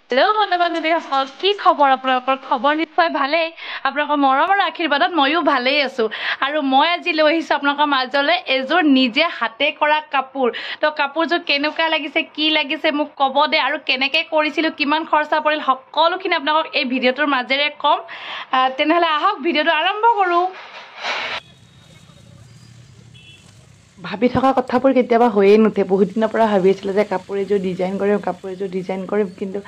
Hello' বন্ধু বান্ধৱীসকল, কি খবৰ? আপোনালোকৰ খবৰ নিশ্চয় ভালেই। আপোনালোকৰ মৰমৰ আশীৰ্বাদত ময়ো ভালেই আছোঁ। আৰু মই আজি লৈ আহিছোঁ আপোনালোকৰ মাজলৈ এযোৰ নিজে হাতে কৰা কাপোৰ। তো কাপোৰযোৰ কেনেকুৱা লাগিছে, কি লাগিছে মোক ক'ব দে, আৰু কেনেকৈ কৰিছিলোঁ, কিমান খৰচা পৰিল, সকলোখিনি আপোনালোকক এই ভিডিঅ'টোৰ মাজেৰে ক'ম। তেনেহ'লে আহক ভিডিঅ'টো আৰম্ভ কৰোঁ। ভাবি থকা কথাবোৰ কেতিয়াবা হৈয়ে নুঠে। বহুত দিনৰ পৰা ভাবি আছিলোঁ যে কাপোৰ এযোৰ ডিজাইন কৰিম, কিন্তু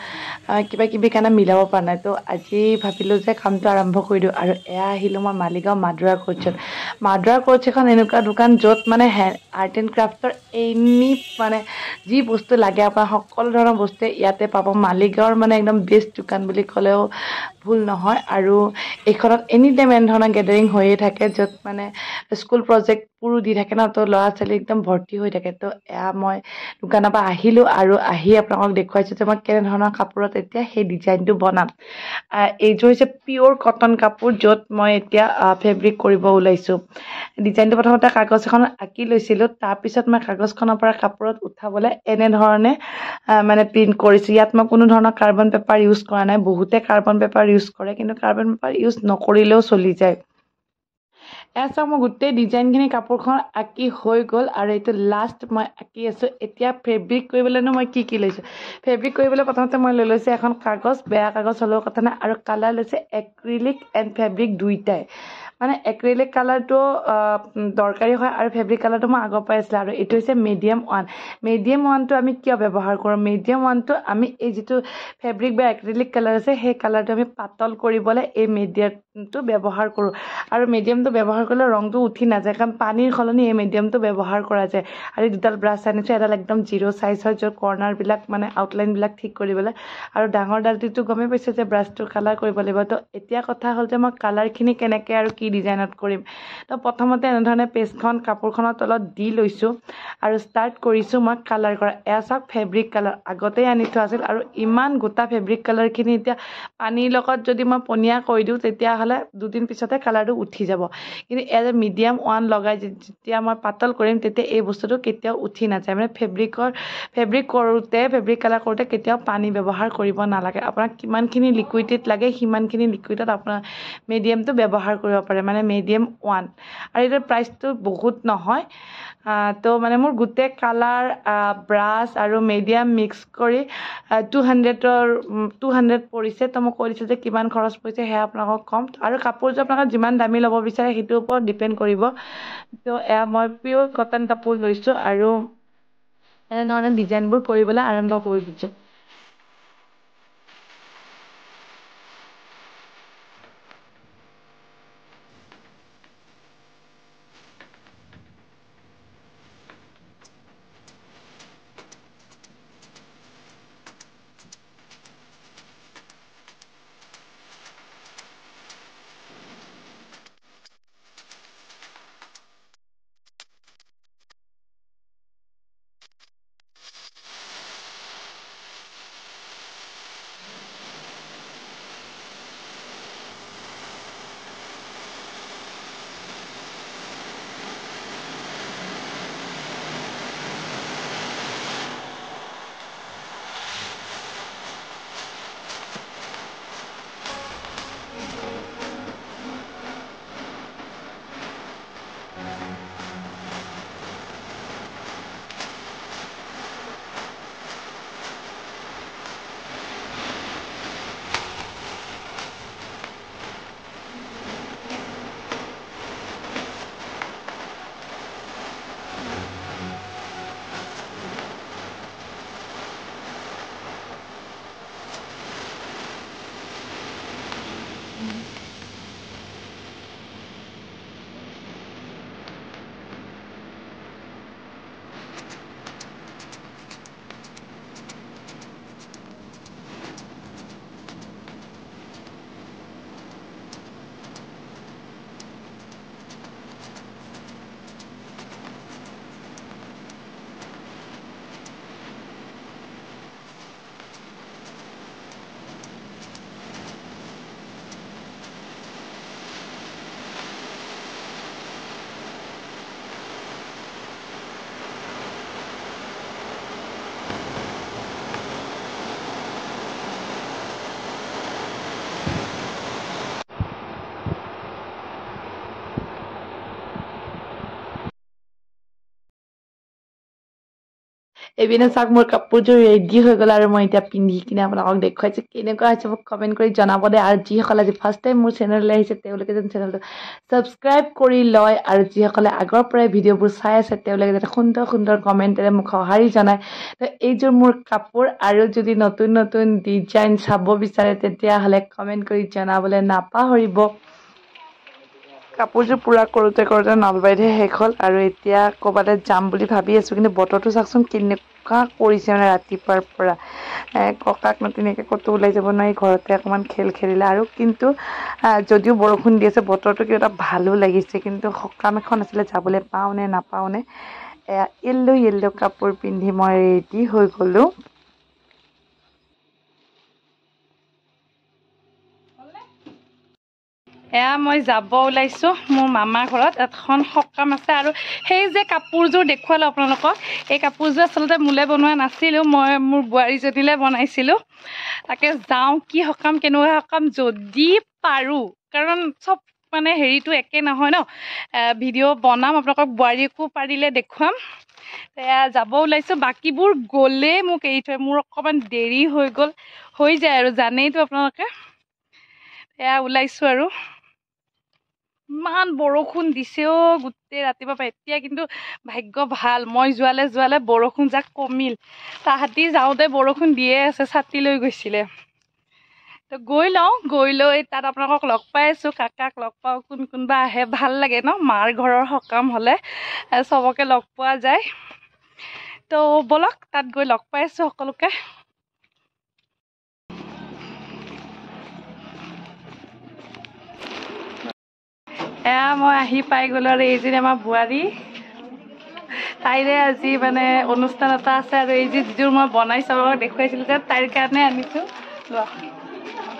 কিবা কিবি কাৰণে মিলাব পৰা নাই। তো আজি ভাবিলোঁ যে কামটো আৰম্ভ কৰি দিওঁ। আৰু এয়া আহিলোঁ মই মালিগাঁও মাডুৰা কোটছত। মাডুৰা কোটছ এখন এনেকুৱা দোকান য'ত মানে আৰ্ট এণ্ড ক্ৰাফ্টৰ মানে যি বস্তু লাগে আপোনাৰ সকলো ধৰণৰ বস্তুৱে ইয়াতে পাব। মালিগাঁৱৰ মানে একদম বেষ্ট দোকান বুলি ক'লেও ভুল নহয়। আৰু এইখনত এনি টাইম এনেধৰণৰ গেডাৰিং হৈয়ে থাকে, য'ত মানে স্কুল প্ৰজেক্টবোৰো দি থাকে ন, তো ল'ৰা ছোৱালী একদম ভৰ্তি হৈ থাকে। তো এয়া মই দোকানৰ পৰা আহিলোঁ আৰু আহি আপোনালোকক দেখুৱাইছোঁ যে মই কেনেধৰণৰ কাপোৰত এতিয়া সেই ডিজাইনটো বনাম। এইযোৰ হৈছে পিয়'ৰ কটন কাপোৰ, য'ত মই এতিয়া ফেব্ৰিক কৰিব ওলাইছোঁ। ডিজাইনটো প্ৰথমতে কাগজ এখনত আঁকি লৈছিলোঁ। তাৰপিছত মই কাগজখনৰ পৰা কাপোৰত উঠাবলৈ এনেধৰণে মানে প্ৰিণ্ট কৰিছোঁ। ইয়াত মই কোনো ধৰণৰ কাৰ্বন পেপাৰ ইউজ কৰা নাই। বহুতে কাৰ্বন পেপাৰ ইউজ কৰে, কিন্তু কাৰ্বন পেপাৰ ইউজ নকৰিলেও চলি যায়। এয়া চাওক, মই গোটেই ডিজাইনখিনি কাপোৰখন আঁকি হৈ গ'ল, আৰু এইটো লাষ্ট মই আঁকি আছোঁ। এতিয়া ফেব্ৰিক কৰিবলৈনো মই কি লৈছোঁ? ফেব্ৰিক কৰিবলৈ প্ৰথমতে মই লৈ লৈছোঁ এখন কাগজ, বেয়া কাগজ হ'লেও কথা নাই, আৰু কালাৰ লৈছে এক্ৰিলিক এণ্ড ফেব্ৰিক দুইটাই। মানে এক্ৰিলিক কালাৰটো দৰকাৰী হয়, আৰু ফেব্ৰিক কালাৰটো মই আগৰ পৰাই আছিলে। আৰু এইটো হৈছে মিডিয়াম 1। মিডিয়াম 1টো আমি কিয় ব্যৱহাৰ কৰোঁ? মিডিয়াম 1টো আমি এই যিটো ফেব্ৰিক বা এক্ৰিলিক কালাৰ আছে, সেই কালাৰটো আমি পাতল কৰিবলৈ এই মিডিয়ামটো ব্যৱহাৰ কৰোঁ। আৰু মিডিয়ামটো ব্যৱহাৰ কৰিলে ৰংটো উঠি নাযায়, কাৰণ পানীৰ সলনি এই মিডিয়ামটো ব্যৱহাৰ কৰা যায়। আৰু দুডাল ব্ৰাছ আনিছোঁ, এডাল একদম 0 চাইজ হয়, য'ত কৰ্নাৰবিলাক মানে আউটলাইনবিলাক ঠিক কৰিবলৈ, আৰু ডাঙৰ ডালটিটো গমেই পাইছোঁ যে ব্ৰাছটো কালাৰ কৰিব লাগিব। তো এতিয়া কথা হ'ল যে মই কালাৰখিনি কেনেকৈ আৰু কি ডিজাইনত কৰিম। তো প্ৰথমতে এনেধৰণে পেষ্টখন কাপোৰখনৰ তলত দি লৈছোঁ, আৰু ষ্টাৰ্ট কৰিছোঁ মই কালাৰ কৰা। এয়া চাওক, ফেব্ৰিক কালাৰ আগতেই আনি থোৱা আছিল, আৰু ইমান গোটা ফেব্ৰিক কালাৰখিনি এতিয়া পানীৰ লগত যদি মই পনীয়া কৰি দিওঁ, তেতিয়াহ'লে দুদিন পিছতে কালাৰটো উঠি যাব। কিন্তু এজ এ মিডিয়াম 1 লগাই যেতিয়া মই পাতল কৰিম, তেতিয়া এই বস্তুটো কেতিয়াও উঠি নাযায়। মানে ফেব্ৰিক কালাৰ কৰোঁতে কেতিয়াও পানী ব্যৱহাৰ কৰিব নালাগে। আপোনাক কিমানখিনি লিকুইডত লাগে, সিমানখিনি লিকুইডত আপোনাৰ মিডিয়ামটো ব্যৱহাৰ কৰিব পাৰে, মানে মিডিয়াম 1। আৰু এইটোৰ প্ৰাইচটো বহুত নহয়। তো মানে মোৰ গোটেই কালাৰ, ব্ৰাছ আৰু মিডিয়াম মিক্স কৰি 200 পৰিছে। তো মই কৈ দিছোঁ যে কিমান খৰচ পৰিছে, সেয়া আপোনালোকক ক'ম। আৰু কাপোৰযোৰ আপোনালোকে যিমান দামী ল'ব বিচাৰে সেইটোৰ ওপৰত ডিপেণ্ড কৰিব। তো এয়া মই পিয়'ৰ কটন কাপোৰ লৈছোঁ, আৰু এনেধৰণে ডিজাইনবোৰ কৰিবলৈ আৰম্ভ কৰি দিছোঁ। এইপিনে চাওক মোৰ কাপোৰযোৰ ৰেডি হৈ গ'ল আৰু মই এতিয়া পিন্ধি কিনে আপোনালোকক দেখুৱাইছোঁ কেনেকুৱা হৈছে মোক কমেণ্ট কৰি জনাব দে আৰু যিসকলে আজি ফাৰ্ষ্ট টাইম মোৰ চেনেললৈ আহিছে তেওঁলোকে যেন চেনেলটো ছাবস্ক্ৰাইব কৰি লয় আৰু যিসকলে আগৰ পৰাই ভিডিঅ'বোৰ চাই আছে তেওঁলোকে যাতে সুন্দৰ সুন্দৰ কমেণ্টেৰে মোক সঁহাৰি জনায় তো এইযোৰ মোৰ কাপোৰ আৰু যদি নতুন নতুন ডিজাইন চাব বিচাৰে তেতিয়াহ'লে কমেণ্ট কৰি জনাবলৈ নাপাহৰিব কাপোৰযোৰ পূৰা কৰোঁতে কৰোঁতে নলবাৰীতহে শেষ হ'ল আৰু এতিয়া ক'ৰবালৈ যাম বুলি ভাবি আছোঁ কিন্তু বতৰটো চাওকচোন কেনেকুৱা কৰিছে মানে ৰাতিপুৱাৰ পৰা ককাক নাতিনীকে ক'তো ওলাই যাব নোৱাৰি ঘৰতে অকণমান খেল খেলিলে আৰু কিন্তু যদিও বৰষুণ দি আছে বতৰটো কিবা এটা ভালো লাগিছে কিন্তু সকাম এখন আছিলে যাবলৈ পাওঁ নে নাপাওঁ নে য়েল্ল' কাপোৰ পিন্ধি মই ৰেডি হৈ গ'লোঁ এয়া মই যাব ওলাইছোঁ মোৰ মামাৰ ঘৰত এখন সকাম আছে আৰু সেই যে কাপোৰযোৰ দেখুৱালোঁ আপোনালোকক এই কাপোৰযোৰ আচলতে মোলৈ বনোৱা নাছিলোঁ মই মোৰ বোৱাৰীজনীলৈ বনাইছিলোঁ তাকে যাওঁ কি সকাম কেনেকুৱা সকাম যদি পাৰোঁ কাৰণ চব মানে হেৰিটো একে নহয় ন ভিডিঅ' বনাম আপোনালোকক বোৱাৰীকো পাৰিলে দেখুৱাম এয়া যাব ওলাইছোঁ বাকীবোৰ গ'লে মোক এৰি থৈ মোৰ অকণমান দেৰি হৈ যায় আৰু জানেইতো আপোনালোকে এয়া ওলাইছোঁ আৰু ইমান বৰষুণ দিছেও গোটেই ৰাতিপুৱা পৰা এতিয়া কিন্তু ভাগ্য ভাল মই যোৱালে বৰষুণ যাক কমিল তাহাঁতি যাওঁতে বৰষুণ দিয়ে আছে ছাতি লৈ গৈছিলে তো গৈ লৈ তাত আপোনালোকক লগ পাই আছোঁ কাকাক লগ পাওঁ কোনোবা আহে ভাল লাগে ন মাৰ ঘৰৰ সকাম হ'লে চবকে লগ পোৱা যায় তো ব'লক তাত গৈ লগ পাই আছোঁ সকলোকে এয়া মই আহি পাই গ'লোঁ আৰু এইজনী আমাৰ বোৱাৰী তাইৰে আজি মানে অনুষ্ঠান এটা আছে আৰু এই যিযোৰ মই বনাইছোঁ দেখুৱাইছিলোঁ যে তাইৰ কাৰণে আনিছোঁ লোৱা